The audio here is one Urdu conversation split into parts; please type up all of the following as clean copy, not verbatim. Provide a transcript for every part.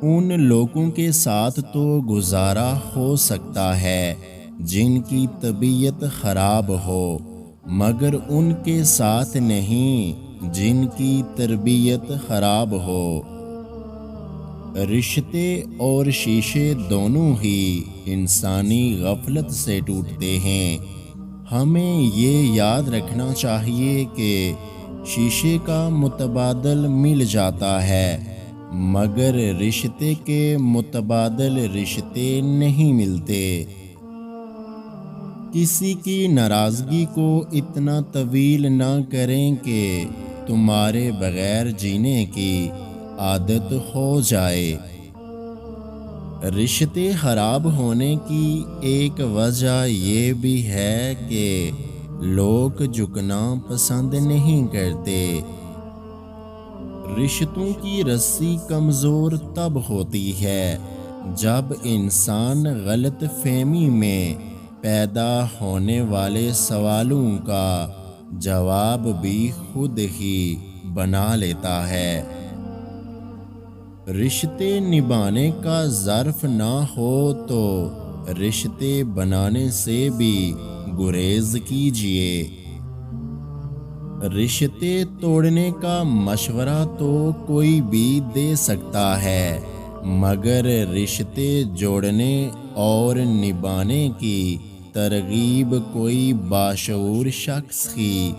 ان لوگوں کے ساتھ تو گزارا ہو سکتا ہے جن کی طبیعت خراب ہو، مگر ان کے ساتھ نہیں جن کی تربیت خراب ہو۔ رشتے اور شیشے دونوں ہی انسانی غفلت سے ٹوٹتے ہیں۔ ہمیں یہ یاد رکھنا چاہیے کہ شیشے کا متبادل مل جاتا ہے، مگر رشتے کے متبادل رشتے نہیں ملتے۔ کسی کی ناراضگی کو اتنا طویل نہ کریں کہ تمہارے بغیر جینے کی عادت ہو جائے۔ رشتے خراب ہونے کی ایک وجہ یہ بھی ہے کہ لوگ جھکنا پسند نہیں کرتے۔ رشتوں کی رسی کمزور تب ہوتی ہے جب انسان غلط فہمی میں پیدا ہونے والے سوالوں کا جواب بھی خود ہی بنا لیتا ہے۔ رشتے نبھانے کا ظرف نہ ہو تو رشتے بنانے سے بھی گریز کیجیے۔ رشتے توڑنے کا مشورہ تو کوئی بھی دے سکتا ہے، مگر رشتے جوڑنے اور نبھانے کی ترغیب کوئی باشعور شخص ہی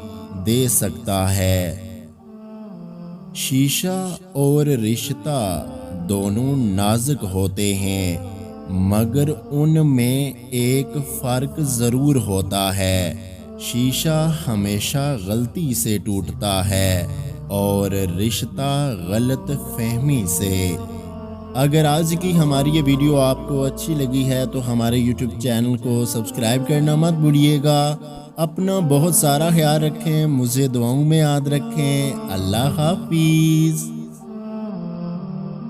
دے سکتا ہے۔ شیشہ اور رشتہ دونوں نازک ہوتے ہیں، مگر ان میں ایک فرق ضرور ہوتا ہے۔ شیشہ ہمیشہ غلطی سے ٹوٹتا ہے اور رشتہ غلط فہمی سے۔ اگر آج کی ہماری یہ ویڈیو آپ کو اچھی لگی ہے تو ہمارے یوٹیوب چینل کو سبسکرائب کرنا مت بھولیے گا۔ اپنا بہت سارا خیال رکھیں، مجھے دعاؤں میں یاد رکھیں۔ اللہ حافظ۔